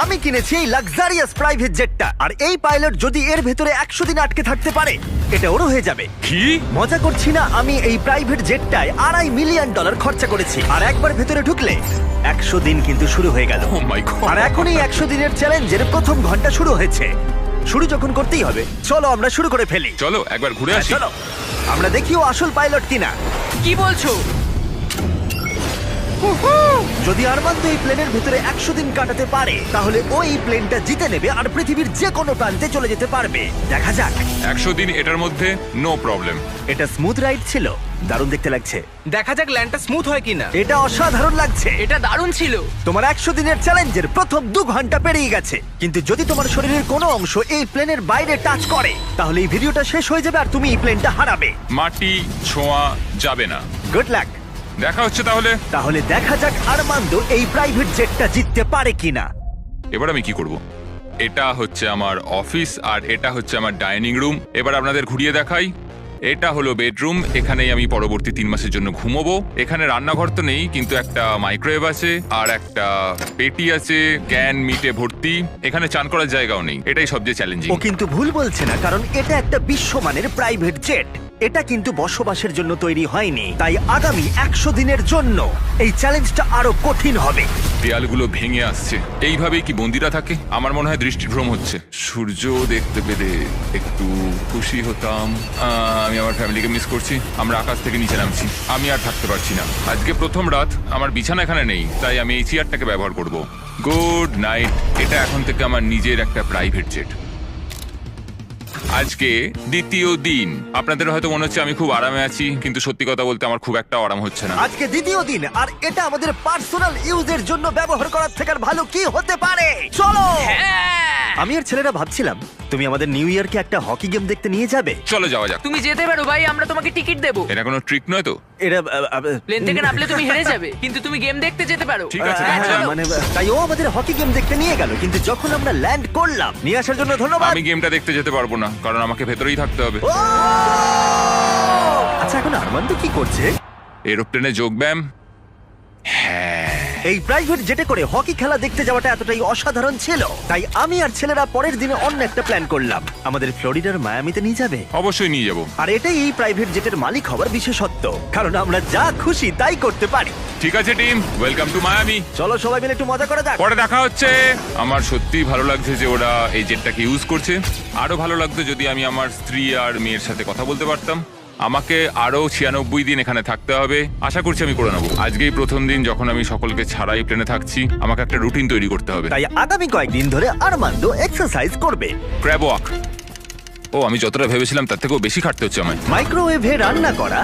আমি কিনেছি এই লাক্সারিয়াস প্রাইভেট জেটটা, আর এই পাইলট যদি এর ভেতরে 100 দিন আটকে থাকতে পারে এটা ওরও হয়ে যাবে। কি? মজা করছি না, আমি এই প্রাইভেট জেটটায় $2.5 মিলিয়ন খরচা করেছি, আর একবার ভেতরে ঢুকলে 100 দিন কিন্তু শুরু হয়ে গেল। Oh my God! আর এখন এই 100 দিনের চ্যালেঞ্জের প্রথম ঘন্টা শুরু হয়েছে। শুরু যখন করতেই হবে, চলো আমরা শুরু করে ফেলি। চলো একবার ঘুরে হ্যাঁ, আসি। চলো আমরা দেখিও আসল পাইলট কিনা। কি বলছো? যদি আরমান্দ এই প্লেনের ভিতরে 100 দিন কাটাতে পারে তাহলে ও এই প্লেনটা জিতে নেবে আর পৃথিবীর যে কোনো প্রান্তে চলে যেতে পারবে। দেখা যাক। 100 দিন এটার মধ্যে নো প্রবলেম। এটা স্মুথ রাইড ছিল, দারুণ দেখতে লাগছে। দেখা যাক ল্যান্ডটা স্মুথ হয় কিনা। এটা অসাধারণ লাগছে। এটা দারুণ ছিল। তোমার 100 দিনের চ্যালেঞ্জের প্রথম 2 ঘন্টা পেরিয়ে গেছে, কিন্তু যদি তোমার শরীরের কোনো অংশ এই প্লেনের বাইরে টাচ করে তাহলে এই ভিডিওটা শেষ হয়ে যাবে আর তুমি এই প্লেনটা হারাবে। মাটি ছোঁয়া যাবে না। Good luck. দেখা হচ্ছে তাহলে। তাহলে দেখা যাক আরমান্দ এই প্রাইভেট জেটটা জিততে পারে কিনা। এবার আমি কি করব? এটা হচ্ছে আমার অফিস আর এটা হচ্ছে আমার ডাইনিং রুম। এবার আপনাদের ঘুরিয়ে দেখাই। এটা হলো বেডরুম, এখানেই আমি পরবর্তী 3 মাসের জন্য ঘুমোবো। এখানে রান্নাঘর তো নেই, কিন্তু একটা মাইক্রোওয়েভ আছে আর একটা পেটি আছে ক্যান মিটে ভর্তি। এখানে চান করার জায়গাও নেই, এটাই সবচেয়ে চ্যালেঞ্জিং। ও কিন্তু ভুল বলছে না, কারণ এটা একটা বিশ্বমানের প্রাইভেট জেট। এটা কিন্তু বসবাসের জন্য তৈরি হয়নি, তাই আগামী 100 দিনের জন্য এই চ্যালেঞ্জটা আরো কঠিন হবে। দেয়ালগুলো ভেঙে আসছে। এইভাবেই কি বন্দিরা থাকে? আমার মনে হয় দৃষ্টিভ্রম হচ্ছে। সূর্য দেখতে পেলে একটু খুশি হতাম। আমি আমার ফ্যামিলিকে মিস করছি। আমরা আকাশ থেকে নিচে নামছি, আমি আর থাকতে পারছি না। আজকে প্রথম রাত, আমার বিছানা এখানে নেই, তাই আমি এই চেয়ারটাকে ব্যবহার করব। Good night. এটা এখন থেকে আমার নিজের একটা প্রাইভেট জেট। আজকে দ্বিতীয় দিন। আপনাদের হয়তো মনে হচ্ছে আমি খুব আরামে আছি, কিন্তু সত্যি কথা বলতে আমার খুব একটা আরাম হচ্ছে না। আজকে দ্বিতীয় দিন, আর এটা আমাদের পার্সোনাল ইউজের জন্য ব্যবহার করার থেকে আর ভালো কি হতে পারে। চলো। আমি আর ছেলেরা ভাবছিলাম তুমি আমাদের নিউ ইয়ারকে একটা হকি গেম দেখতে নিয়ে যাবে। চলো যাওয়া যাক। তুমি যেতে পারো ভাই, আমরা তোমাকে টিকিট দেবো। এটা কোনো ট্রিক নয় তো? এরা প্লেন থেকে নামলে তুমি হেরে যাবে, কিন্তু তুমি গেম দেখতে যেতে পারো। ঠিক আছে, হ্যাঁ, চলো। চলো। মানে তাই ও আমাদের হকি গেম দেখতে নিয়ে গেল, কিন্তু যখন আমরা ল্যান্ড করলাম, নিয়ে আসার জন্য ধন্যবাদ। আমি গেমটা দেখতে যেতে পারবো না, কারণ আমাকে ভেতরেই থাকতে হবে। ও! আচ্ছা, এখন আরমান্দ কি করছে? এরোপ্লেনে যোগব্যায়াম। হ্যাঁ, এই প্রাইভেট জেটে করে হকি খেলা দেখতে যাওয়াটা এতটাই অসাধারণ ছিল, তাই আমি আর ছেলেরা পরের দিনে অন্য একটা প্ল্যান করলাম। আমাদের ফ্লোরিডার মায়ামিতে নিয়ে যাবে। অবশ্যই নিয়ে যাবো। আর এটাই এই প্রাইভেট জেটের মালিক হওয়ার বিশেষত্ব, কারণ আমরা যা খুশি তাই করতে পারি। ঠিক আছে টিম, ওয়েলকাম টু মায়ামি। চলো সবাই মিলে একটু মজা করা যাক। পরে দেখা হচ্ছে। আমার সত্যিই ভালো লাগছে যে ওরা এই জেটটাকে ইউজ করছে। আরো ভালো লাগতো যদি আমি আমার স্ত্রী আর মেয়ের সাথে কথা বলতে পারতাম। আমাকে আরো 96 দিন এখানে থাকতে হবে। আশা করছি আমি করে নেবো। আজকেই প্রথম দিন যখন আমি সকলকে ছাড়াই প্লেনে থাকছি। আমাকে একটা রুটিন তৈরি করতে হবে। তাই আগামী কয়েকদিন ধরে আরমান্দ এক্সারসাইজ করবে। Crab walk. ও, আমি যতটা ভেবেছিলাম তার থেকেও বেশি খাটতে হচ্ছে আমায়। মাইক্রোওয়েভে রান্না করা,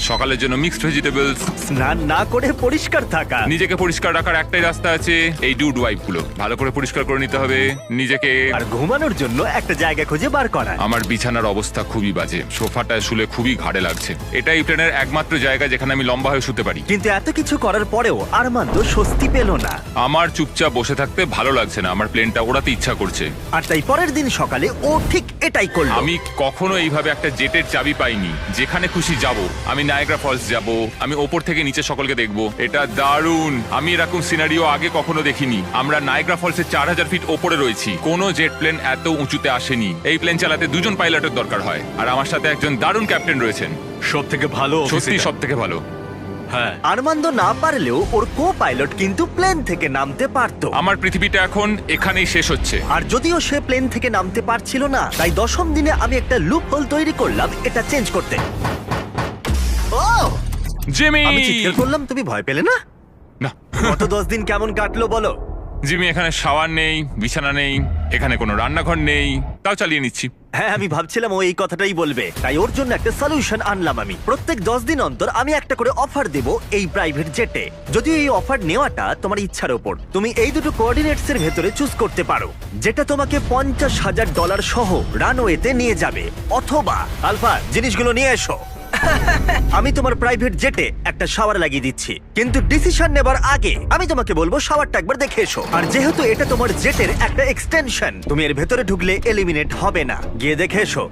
সকালের জন্য মিক্সড ভেজিটেবলস। স্নান না করে পরিষ্কার থাকা। নিজেকে পরিষ্কার রাখার একটাই রাস্তা আছে, এই ডুড ওয়াইপ গুলো ভালো করে পরিষ্কার করে নিতে হবে নিজেকে। আর ঘুমানোর জন্য একটা জায়গা খুঁজে বার করা। আমার বিছানার অবস্থা খুবই বাজে, সোফাটায় শুলে খুবই ঘাড়ে লাগছে। এটা এই প্লেনের একমাত্র জায়গা যেখানে আমি লম্বা হয়ে শুতে পারি। কিন্তু এত কিছু করার পরেও আরমান্দ স্বস্তি পেল না। আমার চুপচাপ বসে থাকতে ভালো লাগছে না, আমার প্লেনটা ওড়াতে ইচ্ছা করছে। আর তাই পরের দিন সকালে ও ঠিক এটাই করলো। আমি কখনো এইভাবে একটা জেটের চাবি পাইনি। যেখানে খুশি যাব। আমি নায়াগ্রা ফলস যাব, আমি ওপর থেকে নিচে সকলকে দেখবো। এটা দারুণ। আমি এরকম সিনারিও আগে কখনো দেখিনি। আমরা নায়াগ্রা ফলসের 4000 ফিট ওপরে রয়েছি। কোনো জেট প্লেন এত উঁচুতে আসেনি। এই প্লেন চালাতে 2 জন পাইলটের দরকার হয়, আর আমার সাথে একজন দারুণ ক্যাপ্টেন রয়েছেন। সব থেকে ভালো সত্যি সব থেকে ভালো। হ্যাঁ, আরমান্দ না পারলেও ওর কো পাইলট কিন্তু প্লেন থেকে নামতে পারতো। আমার পৃথিবীটা এখন এখানেই শেষ হচ্ছে। আর যদিও সে প্লেন থেকে নামতে পারছিল না, তাই 10ম দিনে আমি একটা লুপ হোল তৈরি করলাম এটা চেঞ্জ করতে। ও! জিমি! আমি চিৎকার করলাম, তুমি ভয় পেলে না? না, গত 10 দিন কেমন কাটলো বলো? জিমি, এখানে শাওয়ার নেই, বিছানা নেই, এখানে কোনো রান্নাঘর নেই, তাও চালিয়ে নিচ্ছি। হ্যাঁ, আমি ভাবছিলাম ও এই কথাটাই বলবে, তাই ওর জন্য একটা সলিউশন আনলাম আমি। প্রত্যেক 10 দিন অন্তর আমি একটা করে অফার দেব এই প্রাইভেট জেটে। যদিও এই অফার নেওয়াটা তোমার ইচ্ছার উপর, তুমি এই দুটো কোঅর্ডিনেটস এর ভেতরে চুজ করতে পারো, যেটা তোমাকে $50,000 সহ রানওয়েতে নিয়ে যাবে, অথবা আলফা জিনিসগুলো নিয়ে এসো। আমি তোমার প্রাইভেট জেটে একটা শাওয়ার লাগিয়ে দিচ্ছি, কিন্তু ডিসিশন নেবার আগে আমি তোমাকে বলবো শাওয়ারটা একবার দেখে এসো। আর যেহেতু এটা তোমার জেটের একটা এক্সটেনশন, তুমি এর ভেতরে ঢুকলে এলিমিনেট হবে না। গিয়ে দেখে এসো।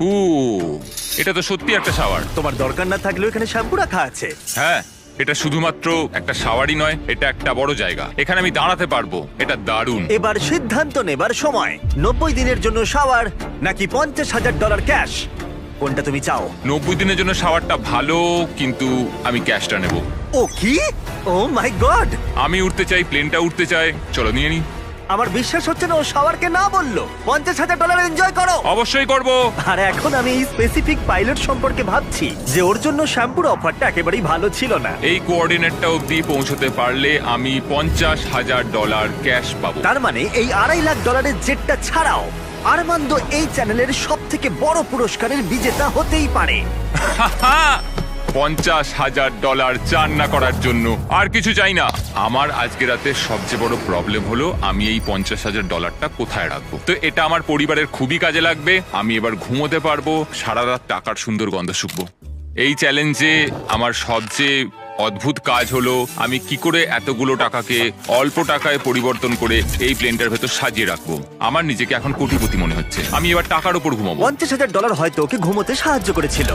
এটা তো সত্যি একটা শাওয়ার। তোমার দরকার না থাকলেও এখানে শ্যাম্পু রাখা আছে। হ্যাঁ, এটা শুধুমাত্র একটা শাওয়ারই নয়, এটা একটা বড় জায়গা। এখানে আমি দাঁড়াতে পারবো, এটা দারুণ। এবার সিদ্ধান্ত নেবার সময়। 90 দিনের জন্য শাওয়ার নাকি $50,000 ক্যাশ, কোনটা তুমি চাও? 90 দিনের জন্য শাওয়ারটা ভালো, কিন্তু আমি ক্যাশটা নেব। ও কি? ও মাই গড! আমি উঠতে চাই, প্লেনটা উঠতে চাই। চলো নিয়ে নি। আমার বিশ্বাস হচ্ছে না ও শাওয়ারকে না বললো। $50,000 এনজয় করো। অবশ্যই করব। আর এখন আমি এই স্পেসিফিক পাইলট সম্পর্কে ভাবছি যে ওর জন্য শ্যাম্পুর অফারটা একেবারেই ভালো ছিল না। এই কোঅর্ডিনেটটা অবধি পৌঁছতে পারলে আমি $50,000 ক্যাশ পাবো। তার মানে এই $2.5 লাখ জেটটা ছাড়াও আরমান্দ এই চ্যানেলের সব থেকে বড় পুরস্কারের বিজেতা হতেই পারে। $50,000 চান না করার জন্য আর কিছু চাই না। আমার আজকে রাতে সবচেয়ে বড় প্রবলেম হলো আমি এই $50,000টা কোথায় রাখবো। তো এটা আমার পরিবারের খুবই কাজে লাগবে। আমি এবার ঘুমোতে পারবো, সারা রাত টাকার সুন্দর গন্ধ শুকবো। এই চ্যালেঞ্জে আমার সবচেয়ে অদ্ভুত কাজ হলো আমি কি করে এতগুলো টাকাকে অল্প টাকায় পরিবর্তন করে এই প্লেনটার ভেতর সাজিয়ে রাখবো। আমার নিজেকে এখন কোটিপতি মনে হচ্ছে। আমি এবার টাকার উপর ঘুমাবো। $50,000 হয়তো ওকে ঘুমোতে সাহায্য করেছিল,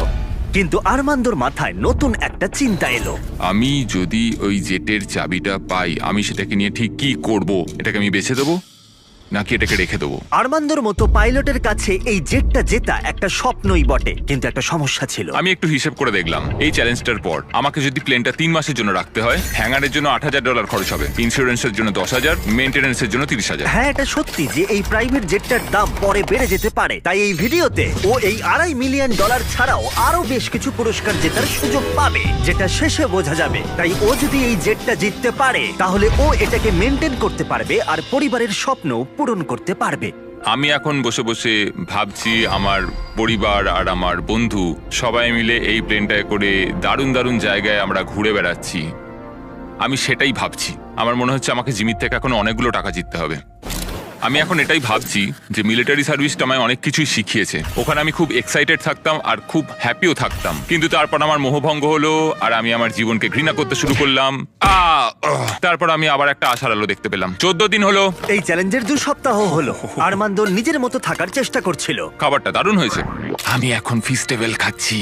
কিন্তু আরমান্দোর মাথায় নতুন একটা চিন্তা এলো। আমি যদি ওই জেটের চাবিটা পাই, আমি সেটাকে নিয়ে ঠিক কি করব? এটাকে আমি বেছে দেবো নাকি এটাকে রেখে দেবো? আরমান্দোর মতো পাইলটের কাছে এই জেটটা জেতা একটা স্বপ্নই বটে, কিন্তু একটা সমস্যা ছিল। আমি একটু হিসেব করে দেখলাম, এই চ্যালেঞ্জটার পর আমাকে যদি প্লেনটা 3 মাসের জন্য রাখতে হয়, হ্যাঙ্গারের জন্য $8,000 খরচ হবে, ইন্স্যুরেন্সের জন্য $10,000, মেইনটেনেন্সের জন্য $30,000। হ্যাঁ, এটা সত্যি যে এই প্রাইভেট জেটটার দাম পরে বেড়ে যেতে পারে। তাই এই ভিডিওতে ও এই $2.5 মিলিয়ন ছাড়াও আরো বেশ কিছু পুরস্কার জেতার সুযোগ পাবে, যেটা শেষে বোঝা যাবে। তাই ও যদি এই জেটটা জিততে পারে, তাহলে ও এটাকে মেনটেন করতে পারবে আর পরিবারের স্বপ্ন পূরণ করতে পারবে। আমি এখন বসে বসে ভাবছি আমার পরিবার আর আমার বন্ধু সবাই মিলে এই প্লেনটায় করে দারুণ দারুণ জায়গায় আমরা ঘুরে বেড়াচ্ছি। আমি সেটাই ভাবছি। আমার মনে হচ্ছে আমাকে জিমির থেকে এখন অনেকগুলো টাকা জিততে হবে। আমি এখন এটাই ভাবছি যে মিলিটারি সার্ভিসটা আমায় অনেক কিছুই শিখিয়েছে। ওখানে আমি খুব এক্সাইটেড থাকতাম আর খুব হ্যাপিও থাকতাম, কিন্তু তারপর আমার মোহভঙ্গ হলো আর আমি আমার জীবনকে ঘৃণা করতে শুরু করলাম। তারপর আমি আবার একটা আশার আলো দেখতে পেলাম। 14 দিন হলো এই চ্যালেঞ্জের 2 সপ্তাহ হলো আরমান্দো নিজের মতো থাকার চেষ্টা করছিল। খাবারটা দারুণ হয়েছে। আমি এখন ফিস্টেবল খাচ্ছি।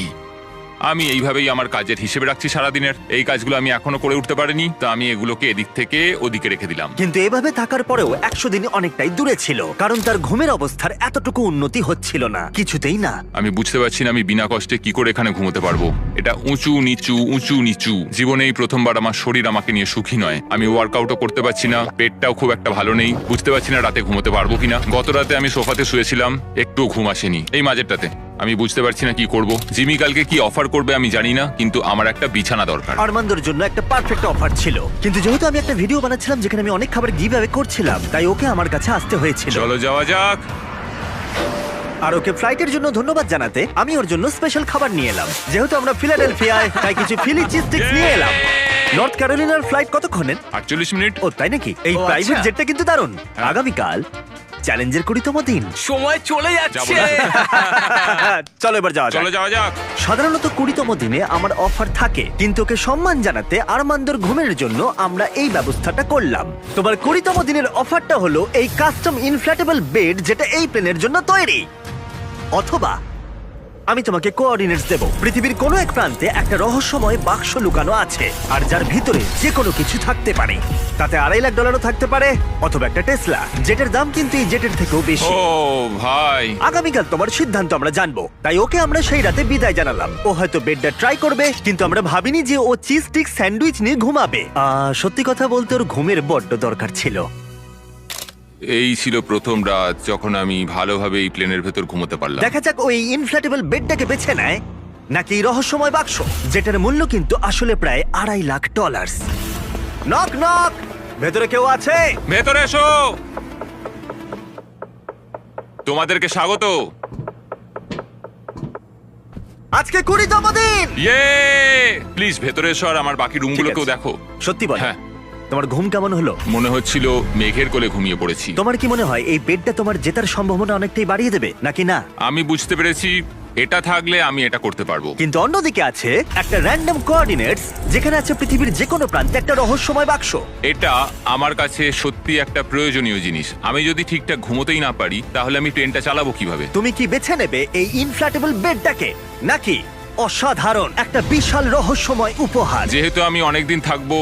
আমি এইভাবেই আমার কাজের হিসেবে রাখছি সারাদিনের। এই কাজগুলো আমি এখনো করে উঠতে পারিনি, তো আমি এগুলোকে এদিক থেকে ওদিকে রেখে দিলাম। কিন্তু এভাবে থাকার পরেও 100 দিন অনেকটাই দূরে ছিল, কারণ তার ঘুমের অবস্থার এতটুকু উন্নতি হচ্ছিল না, কিছুতেই না। আমি বুঝতে পারছি না আমি বিনা কষ্টে কি করে এখানে ঘুমোতে পারবো। এটা উঁচু নিচু উঁচু নিচু। জীবনেই প্রথমবার আমার শরীর আমাকে নিয়ে সুখী নয়। আমি ওয়ার্কআউটও করতে পারছি না, পেটটাও খুব একটা ভালো নেই। বুঝতে পারছি না রাতে ঘুমোতে পারবো কিনা। গত রাতে আমি সোফাতে শুয়েছিলাম, একটুও ঘুম আসেনি। এই মাঝেরটাতে আমি বুঝতে পারছি না কি করব। জিমি কালকে কি অফার করবে আমি জানি না, কিন্তু আমার একটা বিছানা দরকার। আরমান্দোর জন্য একটা পারফেক্ট অফার ছিল, কিন্তু যেহেতু আমি একটা ভিডিও বানাচ্ছিলাম যেখানে আমি অনেক খাবার গিভ অ্যাওয়ে করছিলাম, তাই ওকে আমার কাছে আসতে হয়েছিল। চলো যাওয়া যাক। আর ওকে ফ্লাইটের জন্য ধন্যবাদ জানাতে আমি ওর জন্য স্পেশাল খাবার নিয়ে এলাম। যেহেতু আমরা ফিলাডেলফিয়ায়, তাই কিছু ফিলি চিজ স্টিক্স নিয়ে এলাম। নর্থ ক্যারোলিনার ফ্লাইট কতক্ষণের? 48 মিনিট। ও তাই নাকি? এই প্রাইভেট জেটটা কিন্তু দারুণ। আগামীকাল চ্যালেঞ্জের 20তম দিন। সময় চলে যাচ্ছে। চলো এবার যাওয়া যাক। চলো যাওয়া যাক। সাধারণত 20তম দিনে আমার অফার থাকে, কিন্তু ওকে সম্মান জানাতে আরমান্দোর ঘুমের জন্য আমরা এই ব্যবস্থাটা করলাম। তোমার 20তম দিনের অফারটা হলো এই কাস্টম ইনফ্ল্যাটেবল বেড, যেটা এই প্লেনের জন্য তৈরি। অথবা আমি তোমাকে কোঅর্ডিনেটস দেব। পৃথিবীর কোনো এক প্রান্তে একটা রহস্যময় বাক্স লুকানো আছে, আর যার ভিতরে যে কোনো কিছু থাকতে পারে। তাতে $2.5 লাখ থাকতে পারে, অথবা একটা টেসলা, যেটার দাম কিন্তু এই জেটের থেকেও বেশি। ও ভাই, আগামীকাল তোমার সিদ্ধান্ত আমরা জানবো, তাই ওকে আমরা সেই রাতে বিদায় জানালাম। ও হয়তো বেডটা ট্রাই করবে, কিন্তু আমরা ভাবিনি যে ও চিজ স্টিক স্যান্ডউইচ নিয়ে ঘুমাবে। সত্যি কথা বলতে ওর ঘুমের বড্ড দরকার ছিল। এই ছিল প্রথম রাত যখন আমি ভালোভাবে এই প্লেনের ভেতর ঘুমোতে পারলাম। দেখা যাক ওই ইনফ্ল্যাটেবল বেডটাকে বেছে নেয় নাকি এই রহস্যময় বাক্স, যেটার মূল্য কিন্তু আসলে প্রায় $2.5 লাখ। নক নক, ভেতরে কেউ আছে? ভেতরে এসো। তোমাদেরকে স্বাগত। আজকে 20তম দিন। ইয়ে, প্লিজ ভেতরে এসো আর আমার বাকি রুমগুলোকেও দেখো। সত্যি বল, হ্যাঁ। তোমার ঘুম কেমন হলো? মনে হচ্ছিল মেঘের কোলে ঘুমিয়ে পড়েছি। তোমার কি মনে হয় এই বেডটা তোমার জেতার সম্ভাবনা অনেকটাই বাড়িয়ে দেবে নাকি না? আমি বুঝতে পেরেছি এটা থাকলে আমি এটা করতে পারবো। কিন্তু অন্যদিকে আছে একটা র্যান্ডম কোঅর্ডিনেটস, যেখানে আছে পৃথিবীর যে কোনো প্রান্তে একটা রহস্যময় বাক্স। এটা আমার কাছে সত্যি একটা প্রয়োজনীয় জিনিস। আমি যদি ঠিকঠাক ঘুমোতেই না পারি, তাহলে আমি ট্রেনটা চালাবো কিভাবে? তুমি কি বেছে নেবে এই ইনফ্ল্যাটেবল বেডটাকে নাকি অসাধারণ, একটা বিশাল রহস্যময় উপহার। যেহেতু আমি অনেকদিন থাকবো,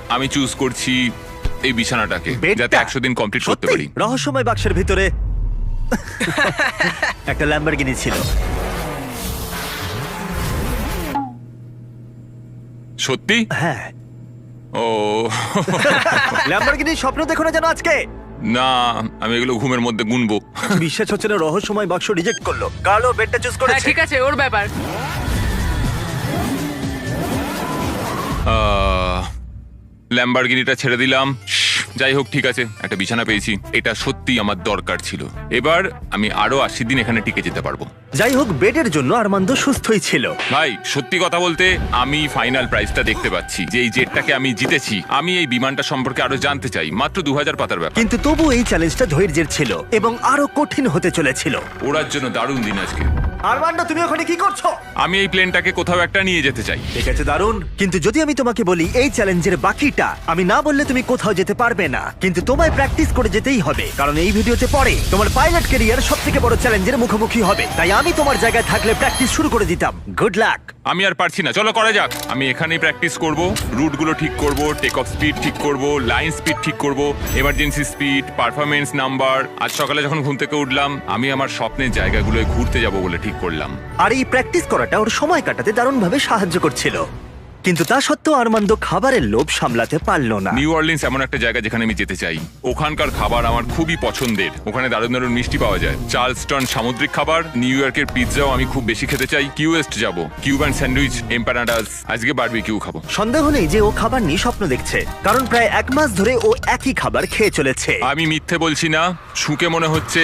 আমি চুজ করছি এই বিছানাটাকে, বেডটা? যাতে 100 দিন কমপ্লিট করতে সত্যি? পারি। রহস্যময় বাক্সের ভিতরে একটা ল্যাম্বরগিনি ছিল। সত্যি? হ্যাঁ, ও ল্যাম্বরগিনির স্বপ্ন দেখো না যেন আজকে। না, আমি এগুলো ঘুমের মধ্যে গুনবো। বিশ্বাস হচ্ছে না, রহস্যময় বাক্স রিজেক্ট করলো। কার্লো বেডটা চুজ হ্যাঁ করেছে। ঠিক আছে, ওর ব্যাপার। ল্যাম্বরগিনিটা ছেড়ে দিলাম। যাই হোক, ঠিক আছে, একটা বিছানা পেয়েছি, এটা সত্যি আমার দরকার ছিল। এবার আমি আরো 80 দিন এখানে টিকে যেতে পারবো। যাই হোক, বেডের জন্য আরমান্দ সুস্থই ছিল। ভাই, সত্যি কথা বলতে আমি ফাইনাল প্রাইসটা দেখতে পাচ্ছি, যে এই জেটটাকে আমি জিতেছি। আমি এই বিমানটা সম্পর্কে আরো জানতে চাই। মাত্র 2000 পাতার ব্যাপার। কিন্তু তবু এই চ্যালেঞ্জটা ধৈর্যের ছিল এবং আরো কঠিন হতে চলেছিল। ওড়ার জন্য দারুণ দিন আজকে। আরমান্দ, তুমি ওখানে কি করছো? আমি এই প্লেনটাকে কোথাও একটা নিয়ে যেতে চাই। ঠিক আছে, দারুণ। কিন্তু যদি আমি তোমাকে বলি এই চ্যালেঞ্জের বাকিটা, আমি না বললে তুমি কোথাও যেতে পারবে না। কিন্তু তোমায় প্র্যাকটিস করে যেতেই হবে, কারণ এই ভিডিওতে পরে তোমার পাইলট ক্যারিয়ার সবথেকে বড় চ্যালেঞ্জের মুখোমুখি হবে। তাই আমি তোমার জায়গায় থাকলে প্র্যাকটিস শুরু করে দিতাম। Good luck. আমি আর পারছি না, চলো করা যাক। আমি এখানেই প্র্যাকটিস করব, রুটগুলো ঠিক করব, টেক অফ স্পিড ঠিক করব, লাইন স্পিড ঠিক করব, এমার্জেন্সি স্পিড, পারফরমেন্স নাম্বার। আজ সকালে যখন ঘুম থেকে উঠলাম, আমি আমার স্বপ্নের জায়গাগুলোয় ঘুরতে যাব বলে ঠিক করলাম। আর এই প্র্যাকটিস করাটা ওর সময় কাটাতে দারুণভাবে সাহায্য করছিল। কিন্তু তা সত্ত্বেও আরমান্দ খাবারের লোভ সামলাতে পারল না। নিউ অর্লিন্স এমন একটা জায়গা যেখানে আমি যেতে চাই। ওখানকার খাবার আমার খুবই পছন্দের। ওখানে দারুণ দারুণ মিষ্টি পাওয়া যায়, চার্লস্টন সামুদ্রিক খাবার, নিউ ইয়র্কের পিৎজাও আমি খুব বেশি খেতে চাই। কিউএস্ট যাব, কিউবান স্যান্ডউইচ, এম্পানাডাস, আজকে বারবিকিউ খাবো। সন্দেহ নেই যে ও খাবার নিয়ে স্বপ্ন দেখছে, কারণ প্রায় 1 মাস ধরে ও একই খাবার খেয়ে চলেছে। আমি মিথ্যে বলছি না, শুকে মনে হচ্ছে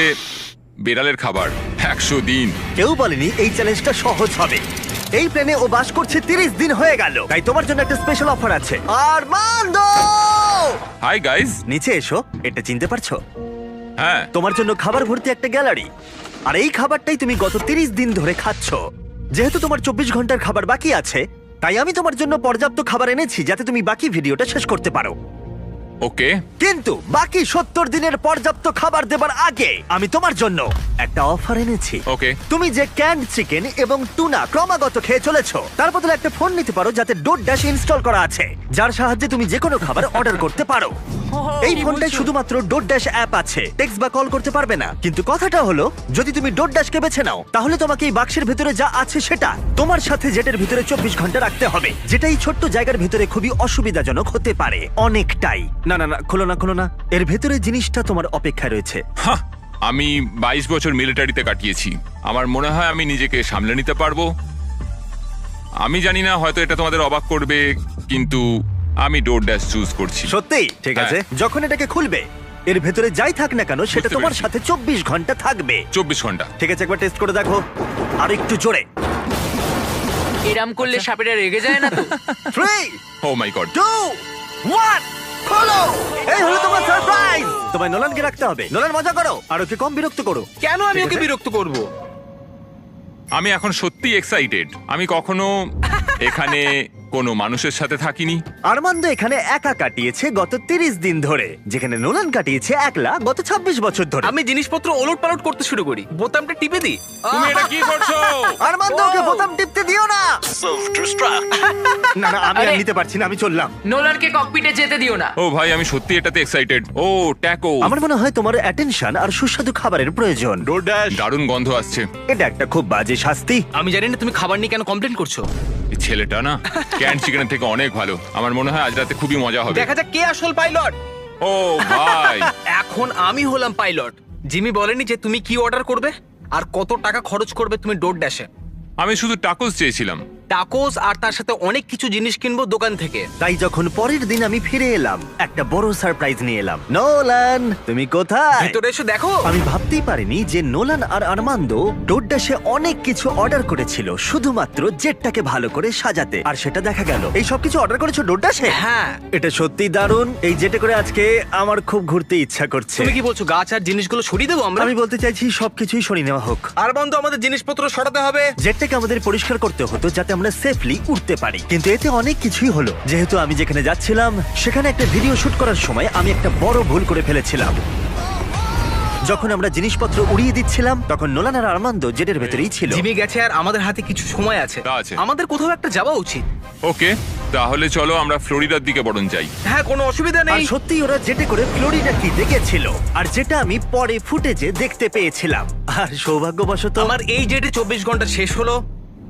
বেড়ালের খাবার। 100 দিন। কেউ বলেনি এই চ্যালেঞ্জটা সহজ হবে। এই প্লেনে ও বাস করছে 30 দিন হয়ে গেল, তাই তোমার জন্য একটা স্পেশাল অফার আছে। Armand, hi guys. নিচে এসো। এটা চিনতে পারছো? হ্যাঁ, তোমার জন্য খাবার ভর্তি একটা গ্যালারি। আর এই খাবারটাই তুমি গত 30 দিন ধরে খাচ্ছ। যেহেতু তোমার 24 ঘন্টার খাবার বাকি আছে, তাই আমি তোমার জন্য পর্যাপ্ত খাবার এনেছি যাতে তুমি বাকি ভিডিওটা শেষ করতে পারো। ওকে। কিন্তু বাকি 70 দিনের পর্যাপ্ত খাবার দেবার আগে আমি তোমার জন্য একটা অফার এনেছি। ওকে। তুমি যে ক্যান্ড চিকেন এবং টুনা ক্রমাগত খেয়ে চলেছো, তার বদলে একটা ফোন নিতে পারো যাতে ডোরড্যাশ ইনস্টল করা আছে, যার সাহায্যে তুমি যে কোনো খাবার অর্ডার করতে পারো। এই ফোনটায় শুধুমাত্র ডোরড্যাশ অ্যাপ আছে, টেক্সট বা কল করতে পারবে না। কিন্তু কথাটা হলো, যদি তুমি ডোরড্যাশকে বেছে নাও, তাহলে তোমাকে এই বাক্সের ভিতরে যা আছে সেটা তোমার সাথে জেটের ভিতরে 24 ঘন্টা রাখতে হবে, যেটা এই ছোট্ট জায়গার ভিতরে খুবই অসুবিধাজনক হতে পারে অনেকটাই। না না না, খোলো না খোলো না, এর ভেতরে জিনিসটা তোমার অপেক্ষায় রয়েছে। হাহ, আমি 22 বছর মিলিটারিতে কাটিয়েছি। আমার মনে হয় আমি নিজেকে সামলে নিতে পারবো। আমি জানি না, হয়তো এটা তোমাদের অবাক করবে, কিন্তু আমি ডোরড্যাশ চুজ করছি। সত্যি? ঠিক আছে, যখন এটাকে খুলবে, এর ভেতরে যাই থাক না কেন সেটা বুঝতে তোমার পেরেছি। সাথে 24 ঘন্টা থাকবে। 24 ঘন্টা। ঠিক আছে, একবার টেস্ট করে দেখো। আর একটু জোরে। এরাম করলে সাপেরা রেগে যায় না তো? 3, ও মাই গড। 2, 1, খোলো। এই হলো তোমার সারপ্রাইজ। তোমায় নোলানকে রাখতে হবে। নোলান, মজা করো আর ওকে কম বিরক্ত করো। কেন আমি ওকে বিরক্ত করব? আমি এখন সত্যি এক্সাইটেড। আমি কখনো এখানে কোনো মানুষের সাথে থাকিনি। আরমান্দ এখানে একা কাটিয়েছে গত 30 দিন ধরে, যেখানে নোলান কাটিয়েছে একলা গত 26 বছর ধরে। আমি জিনিসপত্র ওলট পালট করতে শুরু করি, বোতামটা টিপে দিই। তুমি এটা কি করছো? আরমান্দ, ওকে বোতাম টিপতে দিও না। না না, আমি আর আরে- নিতে পারছি না, আমি চললাম। নোলানকে ককপিটে যেতে দিও না। ও ভাই, আমি সত্যি এটাতে এক্সাইটেড। ও ট্যাকো, আমার মনে হয় তোমার অ্যাটেনশন আর সুস্বাদু খাবারের প্রয়োজন। ডোরড্যাশ। দারুণ গন্ধ আসছে। এটা একটা খুব বাজে শাস্তি। আমি জানি না তুমি খাবার নিয়ে কেন কমপ্লেন করছো। এই ছেলেটা না ক্যান্ড চিকেনের থেকে অনেক ভালো। আমার মনে হয় আজ রাতে খুবই মজা হবে। দেখা যাক কে আসল পাইলট। ও ভাই, এখন আমি হলাম পাইলট। জিমি বলেনি যে তুমি কি অর্ডার করবে আর কত টাকা খরচ করবে তুমি ডোরড্যাশে। আমি শুধু টাকোস চেয়েছিলাম। টাকোস আর তার সাথে অনেক কিছু জিনিস কিনবো দোকান থেকে। তাই যখন পরের দিন আমি ফিরে এলাম, একটা বড় সারপ্রাইজ নিয়ে এলাম। নোলান, তুমি কোথায়? ভিতরে এসে দেখো। আমি ভাবতেই পারিনি যে নোলান আর আরমান্দ ডোরড্যাশে অনেক কিছু অর্ডার করেছিল শুধুমাত্র জেটটাকে ভালো করে সাজাতে, আর সেটা দেখা গেল। এই সব কিছু অর্ডার করেছো ডোরড্যাশে? হ্যাঁ। এটা সত্যি দারুণ। এই জেটে করে আজকে আমার খুব ঘুরতে ইচ্ছা করছে। তুমি কি বলছো গাছ আর জিনিসগুলো সরিয়ে দেবো আমরা? আমি বলতে চাইছি সবকিছুই সরিয়ে নেওয়া হোক। আর বন্ধু, আমাদের জিনিসপত্র সরাতে হবে। জেটটাকে আমাদের পরিষ্কার করতে হতো যাতে আমরা সেফলি উঠতে পারি, কিন্তু এতে অনেক কিছুই হলো। যেহেতু আমি যেখানে যাচ্ছিলাম সেখানে একটা ভিডিও শুট করার সময় আমি একটা বড় ভুল করে ফেলেছিলাম। যখন আমরা জিনিসপত্র উড়িয়ে দিচ্ছিলাম তখন নোলান আর আর্মান্দো জেটের ভেতরেই ছিল। জিমি গেছে আর আমাদের হাতে কিছু সময় আছে। তা আছে। আমাদের কোথাও একটা যাওয়া উচিত। ওকে, তাহলে চলো আমরা ফ্লোরিডার দিকে বরং যাই। হ্যাঁ, কোনো অসুবিধা আর নেই। সত্যি ওরা জেটে করে ফ্লোরিডা কি দেখেছিল, আর যেটা আমি পরে ফুটেজে দেখতে পেয়েছিলাম। আর সৌভাগ্যবশত আমার এই জেটে 24 ঘন্টা শেষ হলো।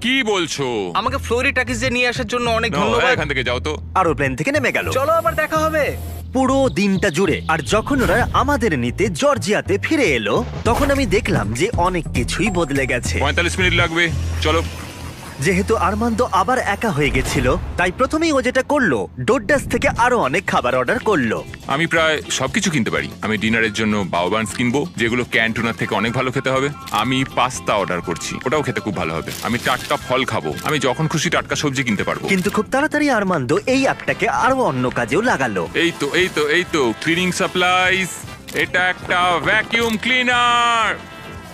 কি বলছো? আমাকে ফ্লোরিডা টাকিজে নিয়ে আসার জন্য অনেক নাও, ধন্যবাদ। এখান থেকে যাও তো। আরো প্লেন থেকে নেমে গেল চলো আবার দেখা হবে। পুরো দিনটা জুড়ে। আর যখন ওরা আমাদের নিতে জর্জিয়াতে ফিরে এলো তখন আমি দেখলাম যে অনেক কিছুই বদলে গেছে। 45 মিনিট লাগবে, চলো। যেহেতু আর্মান্দো আবার একা হয়ে গেছিল তাই প্রথমেই ও যেটা করলো ডোডাস থেকে আরো অনেক খাবার অর্ডার করলো। আমি প্রায় সবকিছু কিনতে পারি। আমি ডিনারের জন্য বাউবান্স কিনবো, যেগুলো ক্যান্টুনার থেকে অনেক ভালো খেতে হবে। আমি পাস্তা অর্ডার করছি, ওটাও খেতে খুব ভালো হবে। আমি টাটকা ফল খাবো, আমি যখন খুশি টাটকা সবজি কিনতে পারবো। কিন্তু খুব তাড়াতাড়ি আর্মান্দো এই অ্যাপটাকে আরো অন্য কাজেও লাগালো। এই তো ক্লিনিং সাপ্লাইজ। এটা একটা ভ্যাকিউম ক্লিনার।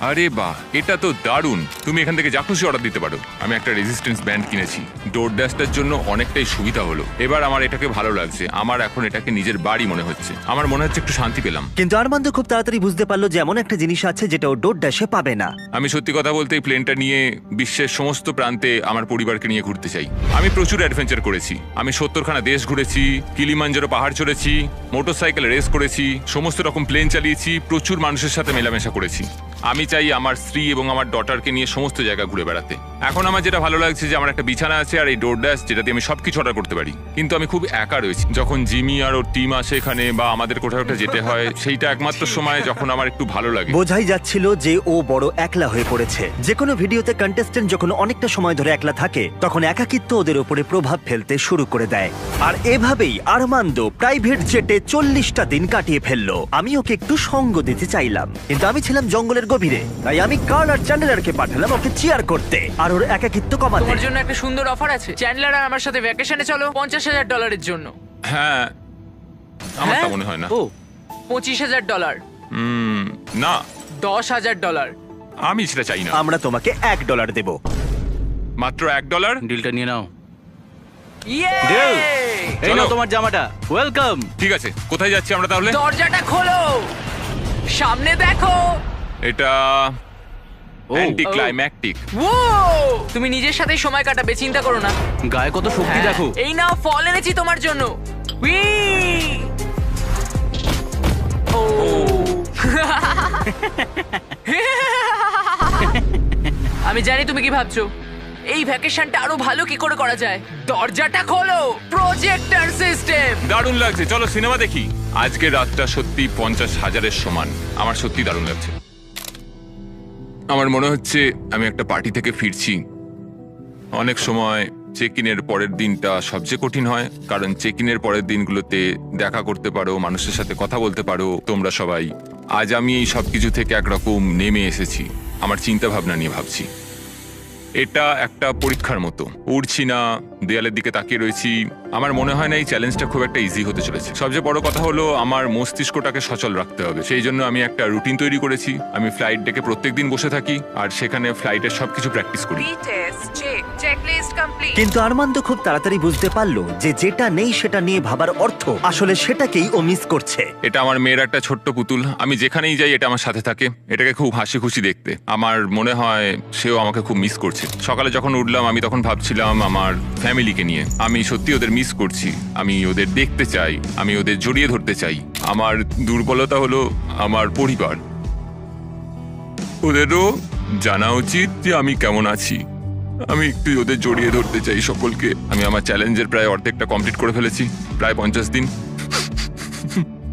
আরে বাহ, এটা তো দারুণ। তুমি এখান থেকে যা খুশি অর্ডার দিতে পারো। আমি একটা রেজিস্ট্যান্স ব্যান্ড কিনেছি, ডোর ড্যাশটার জন্য অনেকটাই সুবিধা হলো। এবার আমার এটাকে ভালো লাগছে। আমার এখন এটাকে নিজের বাড়ি মনে হচ্ছে। আমার মনে হচ্ছে একটু শান্তি পেলাম। কিন্তু আর্মান্দো খুব তাড়াতাড়ি বুঝতে পারলো যে এমন একটা জিনিস আছে যেটা ও ডোডাসে পাবে না। আমি সত্যি কথা বলতে এই প্লেনটা নিয়ে বিশ্বের সমস্ত প্রান্তে আমার পরিবারকে নিয়ে ঘুরতে চাই। আমি প্রচুর অ্যাডভেঞ্চার করেছি। আমি 70খানা দেশ ঘুরেছি, কিলিমাঞ্জারো পাহাড় চড়েছি, মোটরসাইকেল রেস করেছি, সমস্ত রকম প্লেন চালিয়েছি, প্রচুর মানুষের সাথে মেলামেশা করেছি। আমি চাই আমার স্ত্রী এবং আমার ডটারকে নিয়ে সমস্ত জায়গা ঘুরে বেড়াতে। এখন আমার যেটা ভালো লাগছে যে আমার একটা বিছানা আছে আর এই ডোরড্যাশ, যেটা দিয়ে আমি সবকিছু অর্ডার করতে পারি। কিন্তু আমি খুব একা রয়েছি। যখন জিমি আর ওর টিম আসে এখানে বা আমাদের কোথাও একটা যেতে হয়, সেইটা একমাত্র সময় যখন আমার একটু ভালো লাগে। বোঝাই যাচ্ছিল যে ও বড় একলা হয়ে পড়েছে। যে কোনো ভিডিওতে কন্টেস্টেন্ট যখন অনেকটা সময় ধরে একলা থাকে তখন একাকিত্ব ওদের উপরে প্রভাব ফেলতে শুরু করে দেয়। আর এভাবেই আর্মান্দো প্রাইভেট জেটে 40টা দিন কাটিয়ে ফেললো। আমি ওকে একটু সঙ্গ দিতে চাইলাম, কিন্তু আমি ছিলাম জঙ্গলের গভীরে, তাই আমি কার্ল আর চ্যান্ডেলারকে পাঠালাম ওকে চিয়ার করতে আর ওর একাকিত্ব কমাতে। তোমার জন্য একটা সুন্দর অফার আছে। চ্যান্ডলার আর আমার সাথে ভ্যাকেশনে চলো $50,000 জন্য। হ্যাঁ, আমার তা হ্যাঁ? মনে হয় না। ও, $25,000, না, $10,000। আমি সেটা চাই না। আমরা তোমাকে $1 দেব। মাত্র $1? ডিলটা নিয়ে নাও। ইয়ে! Deal! এই চলো। নাও তোমার জামাটা, ওয়েলকাম। ঠিক আছে, কোথায় যাচ্ছি আমরা তাহলে? দরজাটা খোলো, সামনে দেখো। এটা অ্যান্টি ক্লাইম্যাকটিক। ও, তুমি নিজের সাথে সময় কাটাবে, চিন্তা করো না। গায়ে কত শক্তি হ্যাঁ, দেখো। এই নাও ফল এনেছি তোমার জন্য। উই! ও। আমি জানি তুমি কি ভাবছো, এই ভ্যাকেশনটা আরো ভালো কি করে করা যায়। দরজাটা খোলো, প্রজেক্টর সিস্টেম। দারুণ লাগছে, চলো সিনেমা দেখি। আজকের রাতটা সত্যি 50,000-এর সমান। আমার সত্যি দারুণ লাগছে। আমার মনে হচ্ছে আমি একটা পার্টি থেকে ফিরছি। অনেক সময় চেক ইনের পরের দিনটা সবচেয়ে কঠিন হয়, কারণ চেক ইনের পরের দিনগুলোতে দেখা করতে পারো, মানুষের সাথে কথা বলতে পারো তোমরা সবাই। আজ আমি এই সব কিছু থেকে একরকম নেমে এসেছি। আমার চিন্তা ভাবনা নিয়ে ভাবছি। এটা একটা পরীক্ষার মতো। উড়ছি না, দেয়ালের দিকে তাকিয়ে রয়েছি। আমার মনে হয় না এই চ্যালেঞ্জটা খুব একটা ইজি হতে চলেছে। সবচেয়ে বড় কথা হলো আমার মস্তিষ্কটাকে সচল রাখতে হবে। সেই জন্য আমি একটা রুটিন তৈরি করেছি। আমি ফ্লাইট ডেকে প্রত্যেকদিন বসে থাকি আর সেখানে ফ্লাইটের সবকিছু প্র্যাকটিস করি। কিন্তু আর্মান্দো খুব তাড়াতাড়ি বুঝতে পারলো যে যেটা নেই সেটা নিয়ে ভাবার অর্থ আসলে সেটাকেই ও মিস করছে। এটা আমার মেয়ের একটা ছোট্ট পুতুল। আমি যেখানেই যাই এটা আমার সাথে থাকে। এটাকে খুব হাসি খুশি দেখতে। আমার মনে হয় সেও আমাকে খুব মিস করছে। সকালে যখন উঠলাম আমি তখন ভাবছিলাম আমার ফ্যামিলিকে নিয়ে। আমি সত্যি ওদের মিস করছি। আমি ওদের দেখতে চাই, আমি ওদের জড়িয়ে ধরতে চাই। আমার দুর্বলতা হলো আমার পরিবার। ওদেরও জানা উচিত যে আমি কেমন আছি। আমি একটু ওদের জড়িয়ে ধরতে চাই সকলকে। আমি আমার চ্যালেঞ্জের প্রায় অর্ধেকটা কমপ্লিট করে ফেলেছি, প্রায় 50 দিন।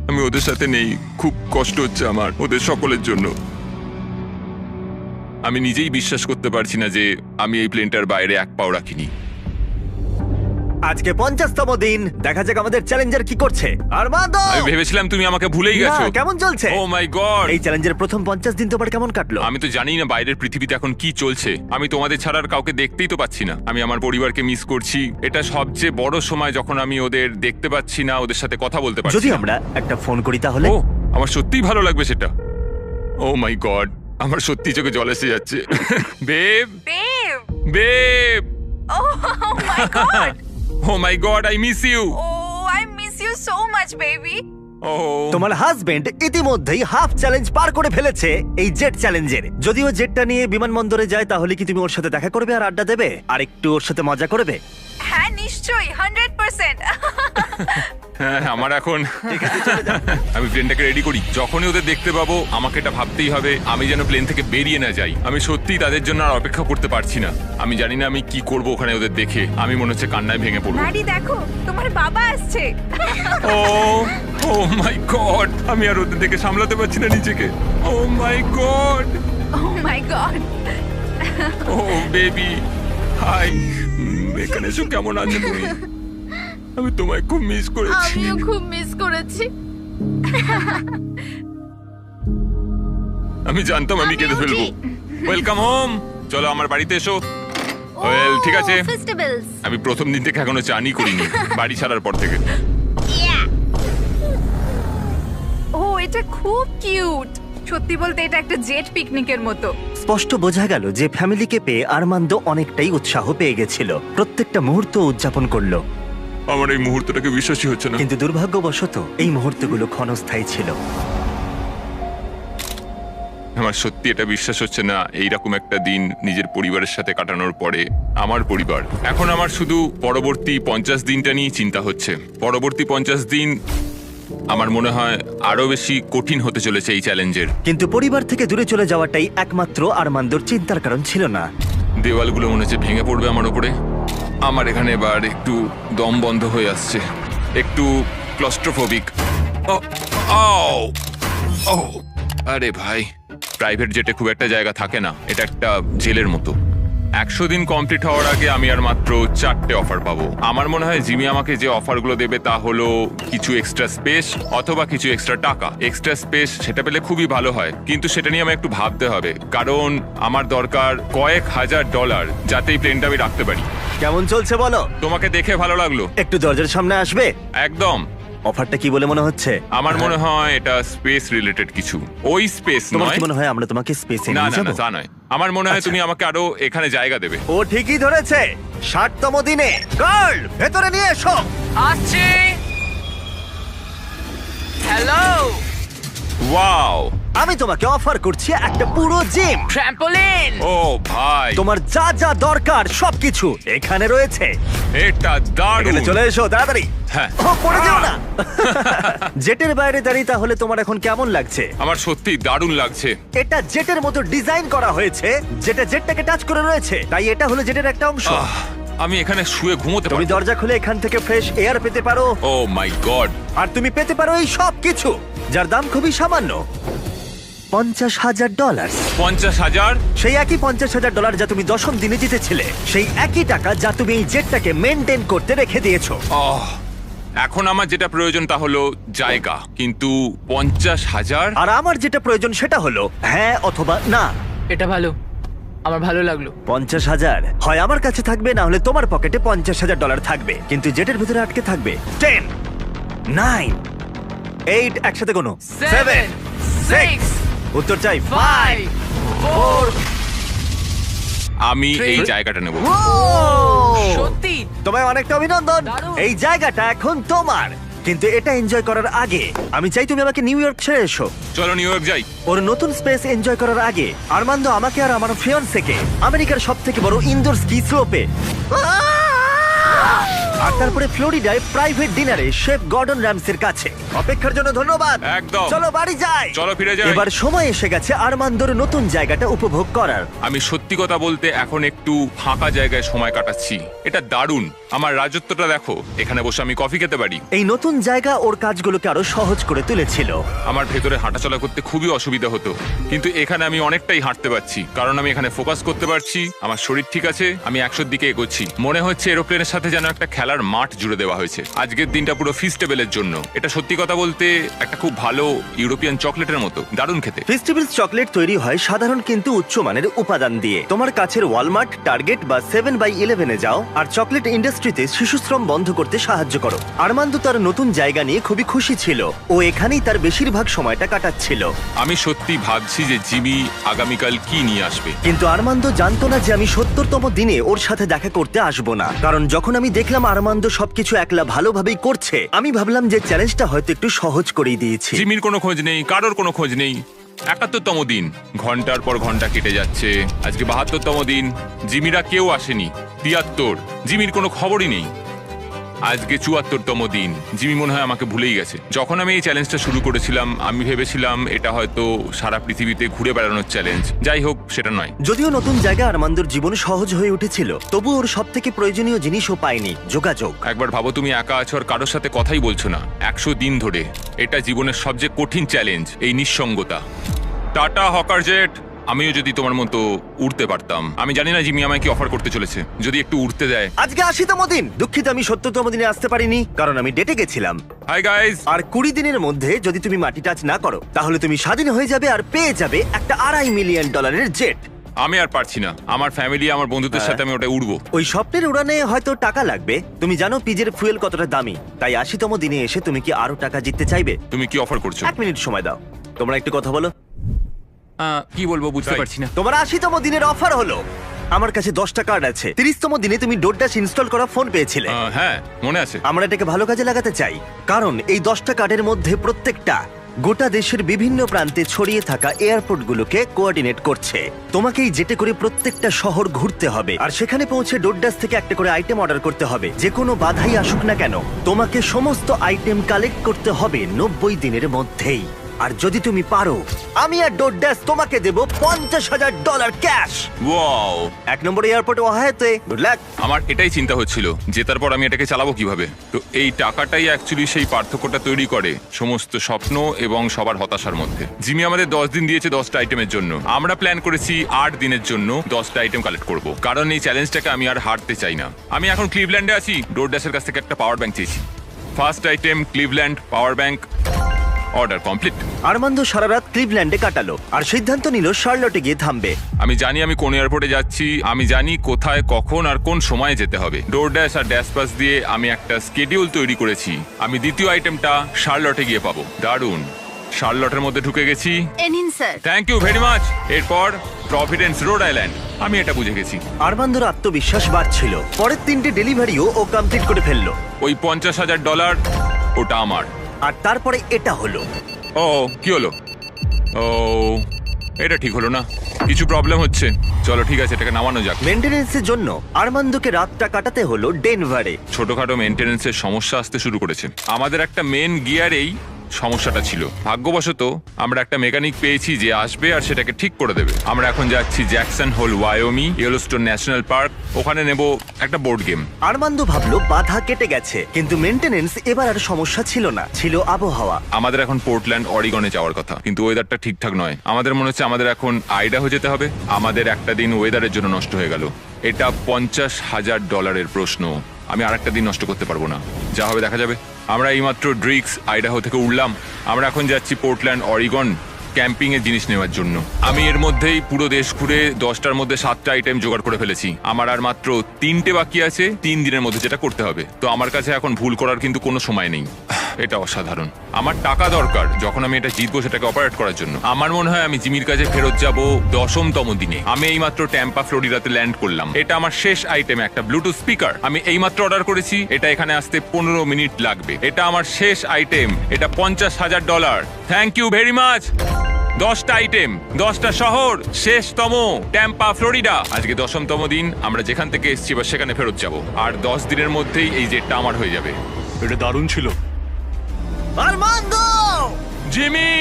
আমি ওদের সাথে নেই, খুব কষ্ট হচ্ছে আমার ওদের সকলের জন্য। আমি নিজেই বিশ্বাস করতে পারছি না যে আমি এই প্লেনটার বাইরে এক পাও রাখিনি। আজকে 50তম দিন, দেখা যাক আমাদের চ্যালেঞ্জার কি করছে। আর্মান্দো, আমি ভেবেছিলাম তুমি আমাকে ভুলেই গেছো। না, কেমন চলছে? ও মাই গড! এই চ্যালেঞ্জের প্রথম 50 দিন তোমার কেমন কাটলো? আমি তো জানি না বাইরের পৃথিবীতে এখন কি চলছে। আমি তোমাদের ছাড়া আর কাউকে দেখতেই তো পাচ্ছি না। আমি আমার পরিবারকে মিস করছি। এটা সবচেয়ে বড় সময় যখন আমি ওদের দেখতে পাচ্ছি না, ওদের সাথে কথা বলতে পারছি যদি না। আমরা একটা ফোন করি তাহলে? ও, আমার সত্যিই ভালো লাগবে সেটা। ও মাই গড, আমার সত্যি চোখে জল এসে যাচ্ছে। Babe, Babe! Babe, Oh my god! Oh my god, I miss you. Oh, I miss you so much, baby. ও তোমার হাজবেন্ড ইতিমধ্যেই হাফ চ্যালেঞ্জ পার করে ফেলেছে এই জেট চ্যালেঞ্জের। যদিও জেটটা নিয়ে বিমানবন্দরে যায়, তাহলে কি তুমি ওর সাথে দেখা করবে আর আড্ডা দেবে আর একটু ওর সাথে মজা করবে? হ্যাঁ নিশ্চয়ই 100%। হ্যাঁ, আমার এখন আমি প্লেনটাকে রেডি করি। যখনই ওদের দেখতে পাবো আমাকে এটা ভাবতেই হবে আমি যেন প্লেন থেকে বেরিয়ে না যাই। আমি সত্যিই তাদের জন্য আর অপেক্ষা করতে পারছি না। আমি জানি না আমি কি করব ওখানে ওদের দেখে। আমি মনে হচ্ছে কান্নায় ভেঙে পড়বো। ম্যাডি দেখো, তোমার বাবা আসছে। ও ও মাই গড, আমি আর ওদের দেখে সামলাতে পারছি না নিজেকে। ও my god, O my god. O baby, high. এখানে এসো, কেমন আছো তুমি? আমি তোমায় খুব মিস করেছি। আমিও খুব মিস করেছি। আমি জানতাম আমি কেঁদে ফেলবো। ওয়েলকাম হোম, চলো আমার বাড়িতে এসো। ওয়েল ঠিক আছে, ফেস্টিভ্যালস আমি প্রথম দিন থেকে এখনো চানই করিনি, বাড়ি ছাড়ার পর থেকে। ও এটা খুব কিউট। সত্যি বলতে এটা একটা জেট পিকনিকের মতো। স্পষ্ট বোঝা গেল যে ফ্যামিলিকে পেয়ে আরমান্দ অনেকটাই উৎসাহ পেয়ে গেছিল। প্রত্যেকটা মুহূর্ত উদযাপন করলো। আমার এই মুহূর্তটাকে বিশ্বাসই হচ্ছে না। কিন্তু দুর্ভাগ্যবশত এই মুহূর্তগুলো ক্ষণস্থায়ী ছিল। আমার সত্যি এটা বিশ্বাস হচ্ছে না, এইরকম একটা দিন নিজের পরিবারের সাথে কাটানোর পরে। আমার পরিবার এখন আমার শুধু পরবর্তী 50 দিনটা নিয়ে চিন্তা হচ্ছে। পরবর্তী 50 দিন আমার মনে হয় আরো বেশি কঠিন হতে চলেছে এই চ্যালেঞ্জের। কিন্তু পরিবার থেকে দূরে চলে যাওয়াটাই একমাত্র আরমান্দর চিন্তার কারণ ছিল না। দেওয়ালগুলো মনে হচ্ছে ভেঙে পড়বে আমার উপরে। আমার এখানে এবার একটু দম বন্ধ হয়ে আসছে, একটু ক্লস্ট্রোফোবিক। আরে ভাই, প্রাইভেট জেটে খুব একটা জায়গা থাকে না, এটা একটা জেলের মতো। 100 দিন কমপ্লিট হওয়ার আগে আমি আর মাত্র 4টে অফার পাবো। আমার মনে হয় জিমি আমাকে যে অফারগুলো দেবে তা হলো কিছু এক্সট্রা স্পেস অথবা কিছু এক্সট্রা টাকা। এক্সট্রা স্পেস সেটা পেলে খুবই ভালো হয়, কিন্তু সেটা নিয়ে আমায় একটু ভাবতে হবে, কারণ আমার দরকার কয়েক হাজার ডলার যাতে এই প্লেনটা আমি রাখতে পারি। কেমন চলছে বলো? তোমাকে দেখে ভালো লাগলো। একটু দরজার সামনে আসবে? একদম। অফারটা কি বলে মনে হচ্ছে? আমার মনে হয় এটা স্পেস রিলেটেড কিছু। ওই স্পেস তোমার নয়। কি মনে হয় আমরা তোমাকে স্পেসে না নিয়ে না যাব? না, তা নয়। আমার মনে হয় আচ্ছা। তুমি আমাকে আরো এখানে জায়গা দেবে। ও ঠিকই ধরেছে। 60তম দিনে গার্ল ভেতরে নিয়ে এসো। আসছে। হ্যালো। ওয়াও, আমি তোমাকে অফার করছি একটা পুরো জিম। ট্র্যাম্পোলিন। ও ভাই, তোমার যা যা দরকার সবকিছু এখানে রয়েছে। এটা দারুণ। এখানে চলে এসো তাড়াতাড়ি। হ্যাঁ। ও পড়ে যেও না। জেটের বাইরে দাঁড়িয়ে তাহলে তোমার এখন কেমন লাগছে? আমার সত্যি দারুণ লাগছে। এটা জেটের মতো ডিজাইন করা হয়েছে, যেটা জেটটাকে টাচ করে রয়েছে, তাই এটা হলো জেটের একটা অংশ। আমি এখানে শুয়ে ঘুমোতে তুমি পারি। দরজা খুলে এখান থেকে ফ্রেশ এয়ার পেতে পারো, ও মাই গড। আর তুমি পেতে পারো এই সব কিছু যার দাম খুবই সামান্য, $50,000। 50,000? সেই একই $50,000 যা তুমি 10ম দিনে জিতেছিলে, সেই একই টাকা যা তুমি এই জেটটাকে মেনটেন করতে রেখে দিয়েছো। এখন আমার যেটা প্রয়োজন তা হলো জায়গা, কিন্তু 50,000? আর আমার যেটা প্রয়োজন সেটা হলো হ্যাঁ অথবা না। এটা ভালো, আমার ভালো লাগলো। 50,000 হয় আমার কাছে থাকবে, না হলে তোমার পকেটে $50,000 থাকবে, কিন্তু জেটের ভিতরে আটকে থাকবে 10, 9, 8, একসাথে কোনো 7, 6, উত্তর চাই 5, 4। আমি এই 3 জায়গাটা নেব। সত্যি তোমায় অনেকটা অভিনন্দন। দারুণ। এই জায়গাটা এখন তোমার, কিন্তু এটা এনজয় করার আগে আমি চাই তুমি আমাকে নিউ ইয়র্ক ছেড়ে এসো। চলো নিউ ইয়র্ক যাই। ওর নতুন স্পেস এনজয় করার আগে আরমান্দো আমাকে আর আমার ফিয়ান্সেকে আমেরিকার সবথেকে বড় ইনডোর স্কি স্লোপে, আর তারপরে ফ্লোরিডায় প্রাইভেট ডিনারে শেফ গর্ডন র্যামসের কাছে। অপেক্ষার জন্য ধন্যবাদ। একদম। চলো বাড়ি যাই। চলো ফিরে যাই। এবার সময় এসে গেছে আরমান্দোর নতুন জায়গাটা উপভোগ করার। আমি সত্যি কথা বলতে এখন একটু ফাঁকা জায়গায় সময় কাটাচ্ছি। এটা দারুণ। আমার রাজত্বটা দেখো, এখানে বসে আমি কফি খেতে পারি। এই নতুন জায়গা ওর কাজগুলোকে আরো সহজ করে তুলেছিল। আমার ভেতরে হাঁটাচলা করতে খুবই অসুবিধা হতো, কিন্তু এখানে আমি অনেকটাই হাঁটতে পারছি, কারণ আমি এখানে ফোকাস করতে পারছি। আমার শরীর ঠিক আছে, আমি 100-র দিকে এগোচ্ছি। মনে হচ্ছে এরোপ্লেনের সাথে যেন একটা খেলার মাঠ জুড়ে দেওয়া হয়েছে। আজকের দিনটা পুরো ফিস্টেবলের জন্য। এটা সত্যি কথা বলতে একটা খুব ভালো ইউরোপিয়ান চকলেটের মতো, দারুণ খেতে। ফেস্টিভ্যালস চকলেট তৈরি হয় সাধারণ কিন্তু উচ্চমানের উপাদান দিয়ে। তোমার কাছের ওয়ালমার্ট, টার্গেট বা 7/11 যাও আর চকলেট ইন্ডাস্ট্রিতে শিশুশ্রম বন্ধ করতে সাহায্য করো। আরমান্দো তার নতুন জায়গা নিয়ে খুবই খুশি ছিল। ও এখানেই তার বেশিরভাগ সময়টা কাটাচ্ছিল। আমি সত্যি ভাবছি যে জিমি আগামীকাল কি নিয়ে আসবে। কিন্তু আরমান্দো জানতো না যে আমি 70তম দিনে ওর সাথে দেখা করতে আসবো না, কারণ যখন আমি দেখলাম আরমান্দ সবকিছু একলা ভালোভাবেই করছে, আমি ভাবলাম যে চ্যালেঞ্জটা হয়তো একটু সহজ করেই দিয়েছি। জিমির কোনো খোঁজ নেই, কারোর কোনো খোঁজ নেই। 71তম দিন, ঘন্টার পর ঘন্টা কেটে যাচ্ছে। আজকে 72তম দিন, জিমিরা কেউ আসেনি। 73, জিমির কোনো খবরই নেই। আজকে 74তম দিন, জিমি মনে হয় আমাকে ভুলেই গেছে। যখন আমি এই চ্যালেঞ্জটা শুরু করেছিলাম আমি ভেবেছিলাম এটা হয়তো সারা পৃথিবীতে ঘুরে বেড়ানোর চ্যালেঞ্জ। যাই হোক, সেটা নয়। যদিও নতুন জায়গায় আরমান্দর জীবন সহজ হয়ে উঠেছিল, তবু ওর সব থেকে প্রয়োজনীয় জিনিসও পায়নি, যোগাযোগ। একবার ভাবো, তুমি একা আছো আর কারোর সাথে কথাই বলছো না 100 দিন ধরে। এটা জীবনের সবচেয়ে কঠিন চ্যালেঞ্জ, এই নিঃসঙ্গতা। টাটা হকার জেট, আমিও যদি তোমার মতো উড়তে পারতাম। আমি জানি না জিমি আমায় কি অফার করতে চলেছে, যদি একটু উড়তে দেয়। আজকে 80তম দিন। দুঃখিত আমি 70তম দিনে আসতে পারিনি, কারণ আমি ডেটে গেছিলাম। Hi guys. আর 20 দিনের মধ্যে যদি তুমি মাটি টাচ না করো, তাহলে তুমি স্বাধীন হয়ে যাবে আর পেয়ে যাবে একটা $2.5 মিলিয়ন জেট। আমি আর পারছি না, আমার ফ্যামিলি, আমার বন্ধুদের সাথে আমি ওটা উড়বো। ওই স্বপ্নের উড়ানে হয়তো টাকা লাগবে। তুমি জানো পিজের ফুয়েল কতটা দামি, তাই 80তম দিনে এসে তুমি কি আরো টাকা জিততে চাইবে? তুমি কি অফার করছো? 1 মিনিট সময় দাও, তোমরা একটু কথা বলো। কি বলবো বুঝতে তাই। পারছি না। তোমার 80তম দিনের অফার হলো, আমার কাছে 10টা কার্ড আছে। 30তম দিনে তুমি ডোরড্যাশ ইনস্টল করা ফোন পেয়েছিলে। হ্যাঁ, মনে আছে। আমরা এটাকে ভালো কাজে লাগাতে চাই, কারণ এই 10টা কার্ডের মধ্যে প্রত্যেকটা গোটা দেশের বিভিন্ন প্রান্তে ছড়িয়ে থাকা এয়ারপোর্টগুলোকে কোঅর্ডিনেট করছে। তোমাকেই যেতে করে প্রত্যেকটা শহর ঘুরতে হবে, আর সেখানে পৌঁছে ডোরড্যাশ থেকে একটা করে আইটেম অর্ডার করতে হবে। যে কোনো বাধাই আসুক না কেন, তোমাকে সমস্ত আইটেম কালেক্ট করতে হবে 90 দিনের মধ্যেই। আর যদি তুমি পারো, আমি আর ডোরড্যাশ তোমাকে দেব $50,000 ক্যাশ। ওয়াও, 1 নম্বর এয়ারপোর্টে ওয়াহাতে। Good luck. আমার এটাই চিন্তা হচ্ছিল, জেতার পর আমি এটাকে চালাবো কিভাবে। তো এই টাকাটাই অ্যাকচুয়ালি সেই পার্থক্যটা তৈরি করে সমস্ত স্বপ্ন এবং সবার হতাশার মধ্যে। জিমি আমাদের 10 দিন দিয়েছে 10টা আইটেমের জন্য। আমরা প্ল্যান করেছি 8 দিনের জন্য 10টা আইটেম কালেক্ট করব, কারণ এই চ্যালেঞ্জটাকে আমি আর হারতে চাই না। আমি এখন ক্লিভল্যান্ডে আছি, ডোরড্যাশের কাছ থেকে একটা পাওয়ার ব্যাংক চেয়েছি। First item Cleveland power bank, order complete. Armand সারা রাত ক্লিভল্যান্ডে কাটালো আর সিদ্ধান্ত নিল শার্লটে গিয়ে থামবে। আমি জানি আমি কোন এয়ারপোর্টে যাচ্ছি, আমি জানি কোথায়, কখন আর কোন সময়ে যেতে হবে। ডোরড্যাশ আর ড্যাশ পাস দিয়ে আমি একটা স্কেডিউল তৈরি করেছি। আমি দ্বিতীয় আইটেমটা শার্লটে গিয়ে পাবো। দারুণ, শার্লটের মধ্যে ঢুকে গেছি। এনিন sir. Thank you very much. এরপর প্রভিডেন্স, রোড আইল্যান্ড। আমি এটা বুঝে গেছি। আরমান্দর আত্মবিশ্বাস বাড়ছিল। পরের 3টে ডেলিভারিও ও কমপ্লিট করে ফেললো। ওই $50,000 ওটা আমার। আর তারপরে এটা হলো। ও কি হলো? ও এটা ঠিক হলো না, কিছু প্রবলেম হচ্ছে। চলো ঠিক আছে, এটাকে নামানো যাক। মেইনটেনেন্সের জন্য আরমান্দকে রাতটা কাটাতে হলো ডেনভারে। ছোটখাটো মেনটেনেন্সের সমস্যা আসতে শুরু করেছে। আমাদের একটা মেন গিয়ারেই সমস্যাটা ছিল। ভাগ্যবশত আমরা একটা মেকানিক পেয়েছি যে আসবে আর সেটাকে ঠিক করে দেবে। আমরা এখন যাচ্ছি Jackson Hole, Wyoming, Yellowstone National Park. ওখানে নেব একটা বোর্ড গেম। আরমান্দ ভাবলো বাধা কেটে গেছে, কিন্তু মেইনটেনেন্স এবার আর সমস্যা ছিল না, ছিল আবহাওয়া। আমাদের এখন পোর্টল্যান্ড, অরিগনে যাওয়ার কথা, কিন্তু ওয়েদারটা ঠিকঠাক নয়। আমাদের মনে হচ্ছে আমাদের এখন আইডাহো যেতে হবে। আমাদের একটা দিন ওয়েদারের জন্য নষ্ট হয়ে গেল। এটা $50,000 প্রশ্ন। আমি আরেকটা দিন নষ্ট করতে পারবো না। যা হবে দেখা যাবে। আমরা এইমাত্র ড্রিক্স, আইডাহো থেকে উঠলাম। আমরা এখন যাচ্ছি পোর্টল্যান্ড, অরিগন, ক্যাম্পিং এর জিনিস নেওয়ার জন্য। আমি এর মধ্যেই পুরো দেশ ঘুরে 10টার মধ্যে 7টা আইটেম জোগাড় করে ফেলেছি। আমার আর মাত্র 3টে বাকি আছে 3 দিনের মধ্যে যেটা করতে হবে। তো আমার কাছে এখন ভুল করার কিন্তু কোনো সময় নেই। এটা অসাধারণ। আমার টাকা দরকার যখন আমি এটা জিতবো সেটাকে অপারেট করার জন্য। আমার মনে হয় আমি জিমির কাছে ফেরত যাব 10তম দিনে। আমি এইমাত্র ট্যাম্পা, ফ্লোরিডাতে ল্যান্ড করলাম। এটা আমার শেষ আইটেম, একটা ব্লুটুথ স্পিকার। আমি এইমাত্র অর্ডার করেছি, এটা এখানে আসতে 15 মিনিট লাগবে। এটা আমার শেষ আইটেম, এটা $50,000। Thank you very much. 10টা আইটেম, 10টা শহর, শেষতম ট্যাম্পা, ফ্লোরিডা। আজকে 10তম দিন। আমরা যেখান থেকে এসেছি এবার সেখানে ফেরত যাব। আর 10 দিনের মধ্যেই এই জেটটা আমার হয়ে যাবে। এটা দারুণ ছিল। আরমান্দ, জিমি,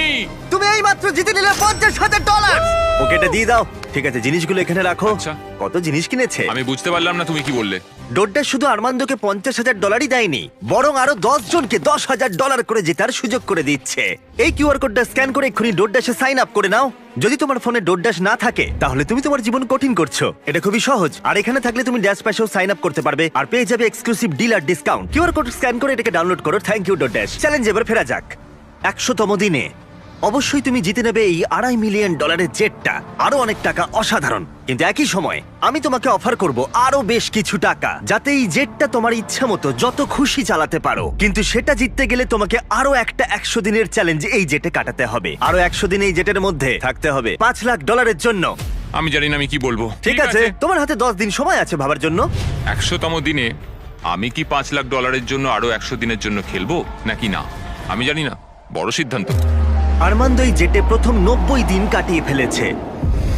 তুমি এইমাত্র জিতে নিলে $50,000। ওকে এটা দিয়ে দাও। ঠিক আছে, জিনিসগুলো এখানে রাখো। আচ্ছা। কত জিনিস কিনেছে। আমি বুঝতে পারলাম না তুমি কি বললে। ডোড্যাশ শুধু আরমান্দকে $50,000 দেয়নি, বরং আরো 10 জনকে $10,000 করে জেতার সুযোগ করে দিচ্ছে। এই কিউআর কোডটা স্ক্যান করে এক্ষুনি ডোড্যাশে সাইন আপ করে নাও। যদি তোমার ফোনে ডোড্যাশ না থাকে তাহলে তুমি তোমার জীবন কঠিন করছো। এটা খুবই সহজ। আর এখানে থাকলে তুমি ড্যাশ প্যাশেও সাইন আপ করতে পারবে আর পেয়ে যাবে এক্সক্লুসিভ ডিল আর ডিসকাউন্ট। কিউআর কোড স্ক্যান করে এটাকে ডাউনলোড করো। Thank you ডোড্যাশ। চ্যালেঞ্জ এবার ফেরা যাক। 100তম দিনে অবশ্যই তুমি জিতে নেবে এই $2.5 মিলিয়ন জেটটা। আরো অনেক টাকা, অসাধারণ। কিন্তু একই সময় আমি তোমাকে অফার করব আরো বেশ কিছু টাকা, যাতে এই জেটটা তোমার ইচ্ছা মতো যত খুশি চালাতে পারো। কিন্তু সেটা জিততে গেলে তোমাকে আরো একটা 100 দিনের চ্যালেঞ্জ এই জেটে কাটাতে হবে। আরো 100 দিন এই জেটের মধ্যে থাকতে হবে $5 লাখ জন্য। আমি জানি না আমি কি বলবো। ঠিক আছে, তোমার হাতে 10 দিন সময় আছে ভাবার জন্য। 100তম দিনে আমি কি $5 লাখ জন্য আরো 100 দিনের জন্য খেলবো নাকি না আমি জানি না, বড় সিদ্ধান্ত। আরমান্দ এই জেটে প্রথম 90 দিন কাটিয়ে ফেলেছে,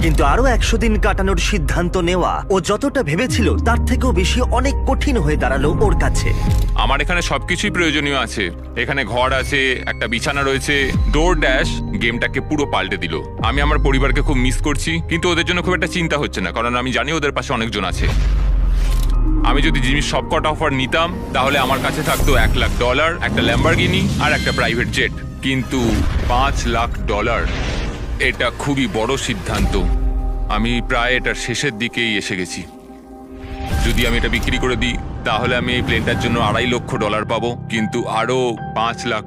কিন্তু আরো 100 দিন কাটানোর সিদ্ধান্ত নেওয়া ও যতটা ভেবেছিল তার থেকেও বেশি অনেক কঠিন হয়ে দাঁড়ালো ওর কাছে। আমার এখানে সবকিছুই প্রয়োজনীয় আছে। এখানে ঘর আছে, একটা বিছানা রয়েছে। ডোর ড্যাশ গেমটাকে পুরো পাল্টে দিল। আমি আমার পরিবারকে খুব মিস করছি, কিন্তু ওদের জন্য খুব একটা চিন্তা হচ্ছে না, কারণ আমি জানি ওদের পাশে অনেকজন আছে। আমি যদি জিমির সবকটা অফার নিতাম তাহলে আমার কাছে থাকতো $1 লাখ, একটা ল্যাম্বরগিনি আর একটা প্রাইভেট জেট। কিন্তু $5 লাখ, এটা খুবই বড় সিদ্ধান্ত। আমি প্রায় এটার শেষের দিকেই এসে গেছি। যদি আমি এটা বিক্রি করে দিই তাহলে আমি এই প্লেনটার জন্য $2.5 লক্ষ পাবো, কিন্তু আরো $5 লাখ,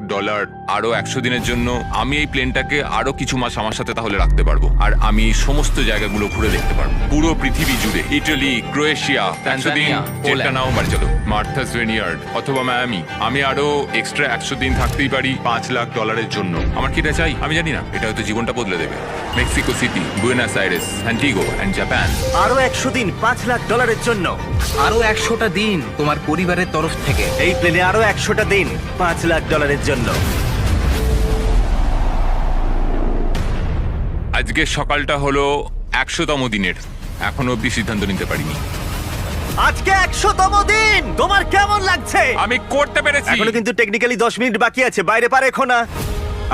আরো 100 দিনের জন্য আমি এই প্লেনটাকে আরো কিছু মাস আমার সাথে তাহলে রাখতে পারবো। আর আমি এই সমস্ত জায়গাগুলো ঘুরে দেখতে পারবো, পুরো পৃথিবী জুড়ে। ইটালি, ক্রোয়েশিয়া, 100 দিন, জেটটা নাও বাড়ি চলো, মার্থাস ভিনিয়ার্ড অথবা মায়ামি। আমি আরো এক্সট্রা 100 দিন থাকতেই পারি $5 লাখ জন্য। আমার কি এটা চাই আমি জানি না, এটা হয়তো জীবনটা বদলে দেবে। Mexico City, Buenos Aires, Antigua and Japan. আরো 100 দিন $5 লাখ জন্য। আরো 100টা দিন তোমার পরিবারের তরফ থেকে। এই প্লেনে আরো 100টা দিন $5 লাখ জন্য। আজকের সকালটা হলো 100তম দিনের, এখনো অব্দি সিদ্ধান্ত নিতে পারিনি। আজকে 100তম দিন, তোমার কেমন লাগছে? আমি করতে পেরেছি। এখনো কিন্তু টেকনিক্যালি 10 মিনিট বাকি আছে, বাইরে পার এখন না।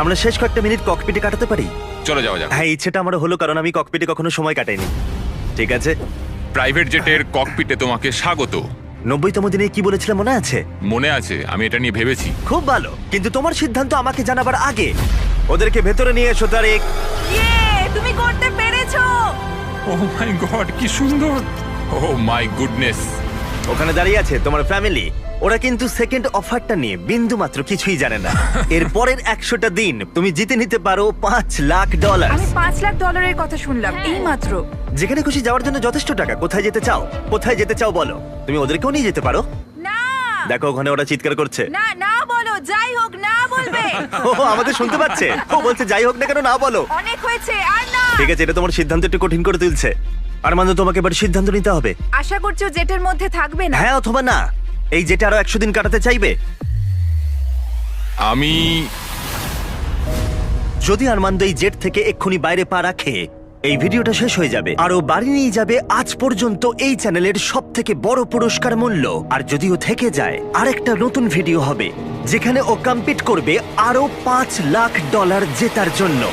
আমরা শেষ কয়েকটা মিনিট ককপিটে কাটাতে পারি? চলো যাওয়া যাক। হ্যাঁ, ইচ্ছেটা আমার হলো, কারণ আমি ককপিটে কখনো সময় কাটাইনি। ঠিক আছে, প্রাইভেট জেটের ককপিটে তোমাকে স্বাগত। 90তম দিনে কি বলেছিলাম মনে আছে? মনে আছে, আমি এটা নিয়ে ভেবেছি। খুব ভালো, কিন্তু তোমার সিদ্ধান্ত আমাকে জানাবার আগে ওদেরকে ভেতরে নিয়ে এসো। তারিক, তুমি করতে পেরেছো। ও মাই গড, কি সুন্দর! ও মাই গুডনেস! ওখানে দাঁড়িয়ে আছে তোমার ফ্যামিলি। ওরা কিন্তু সেকেন্ড অফারটা নিয়ে বিন্দু মাত্র কিছুই জানে না। এর পরের 100টা দিন তুমি জিতে নিতে পারো $5 লাখ। আমি $5 লাখ কথা শুনলাম এই মাত্র। যেখানে খুশি যাওয়ার জন্য যথেষ্ট টাকা। কোথায় যেতে চাও? কোথায় যেতে চাও বলো, তুমি ওদেরকেও নিয়ে যেতে পারো। না দেখো ওখানে ওরা চিৎকার করছে। না না বলো, যাই হোক না বলবে। ও আমাদের শুনতে পাচ্ছে। ও বলছে যাই হোক না কেন না বলো। অনেক হয়েছে আর না। ঠিক আছে, এটা তোমার সিদ্ধান্ত একটু কঠিন করে তুলছে। আরমান্দ, তোমাকে এবার সিদ্ধান্ত নিতে হবে। আশা করছো জেটের মধ্যে থাকবে না? হ্যাঁ অথবা না। এই যেটা আরো 100 দিন কাটাতে চাইবে। আমি যদি আরমান্দ এই জেট থেকে এক্ষুনি বাইরে পা রাখে, এই ভিডিওটা শেষ হয়ে যাবে আর ও বাড়ি নিয়ে যাবে আজ পর্যন্ত এই চ্যানেলের সবথেকে বড় পুরস্কার মূল্য। আর যদিও থেকে যায়, আরেকটা নতুন ভিডিও হবে যেখানে ও কম্পিট করবে আরো $5 লাখ জেতার জন্য।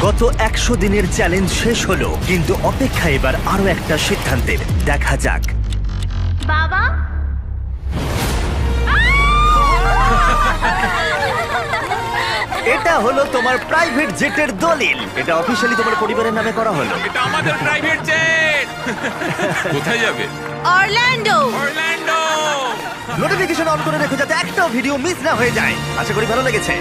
গত 100 দিনের চ্যালেঞ্জ শেষ হলো, কিন্তু অপেক্ষা এবার আরো একটা সিদ্ধান্তের। দেখা যাক। বাবা, এটা হলো তোমার প্রাইভেট জেটের দলিল। এটা অফিশিয়ালি তোমার পরিবারের নামে করা হলো। এটা আমাদের প্রাইভেট জেট। কোথায় যাবে? অরল্যান্ডো। অরল্যান্ডো। নোটিফিকেশন অন করে রেখো যাতে একটাও ভিডিও মিস না হয়ে যায়। আশা করি ভালো লেগেছে।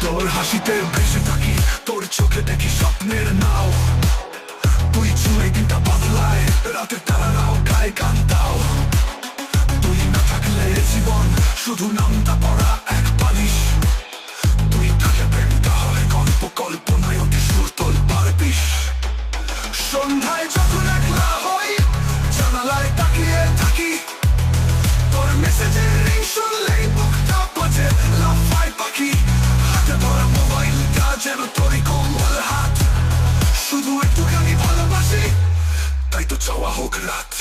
তোর হাসিতে ভেসে থাকি, তোর চোখে দেখি স্বপ্নের নাও। তুই ছুঁয়ে দিনটা বদলায়, রাতে তারারাও গায়ে গান দাও। তুই না থাকলে জীবন শুধু নামটা পড়া এক বালিশ। তুই থাকলে প্রেমটা হয় গল্প, কল্পনায় অতি সুর তোল পারবিশ। মেসেজের রিং শুনলেই বুকটা বাজে, লাফায় পাখি, হাতে ধরা মোবাইলটা যেন তোরই কোমল হাত। শুধু একটুখানি ভালোবাসি, তাই তো চাওয়া হোক রাত।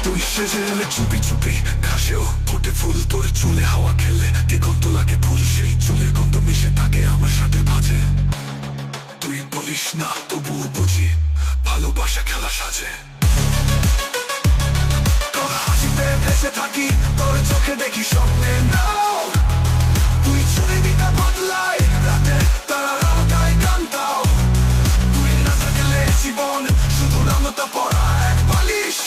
তুই সেজে এলে চুপি চুপি, ঘাসেও ফোটে ফুল তোর চুলে, হাওয়া খেলে দিগন্ত লাগে ফুল, সেই চুলের গন্ধ মিশে থাকে আমার সাথে বাজে। তুই বলিস না তবুও বুঝি, ভালোবাসা খেলা সাজে। তোর হাসিতে ভেসে থাকি, তোর চোখে দেখি স্বপ্নে নাও। তুই চুলে দিতে বদলায় রাতে, তারারাও গায়ে গান দাও। তুই না থাকলে জীবন শুধু নামতা পড়া এক বালিশ।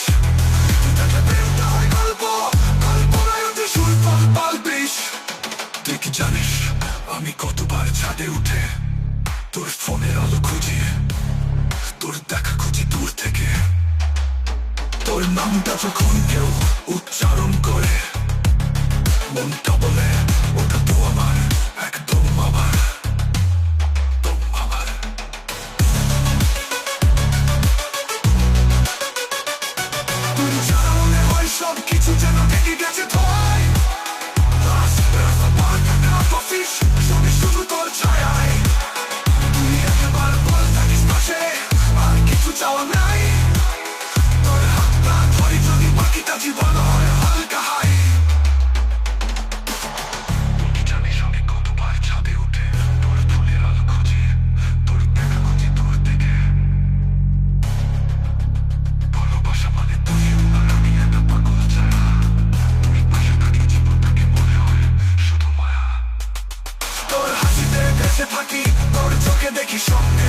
তুই কি জানিস আমি কতবার ছাদে উঠে তোর ফোনের আলো খুঁজি, তোর দেখা খুঁজি দূর থেকে। তোর নামটা যখন কেউ উচ্চারণ করে, মনটা বলে ওটা তো আমার, একদম আমার, একদম আমার। তুই ছাড়া মনে হয় সব কিছু যেন ঢেকে গেছে ধোঁয়ায়। শুধু তোর ছায়ায় তুই একবার বল থাকিস পাশে, আর কিছু চাওয়া নাই। তোর হাতটা ধরে যদি বাকিটা জীবন হয় হালকা হাই। জানিস আমি কতবার ছাদে উঠে তোর ফুলের আলো খুঁজি, তোর দেখা খুঁজি দূর থেকে। ভালোবাসা মানে তুই আর আমি একটা পাগল ছায়া। তুই পাশে থাকি জীবনটাকে মনে হয় শুধু মায়া। তোর হাসিতে ভেসে থাকি, তোর চোখে দেখি স্বপ্নে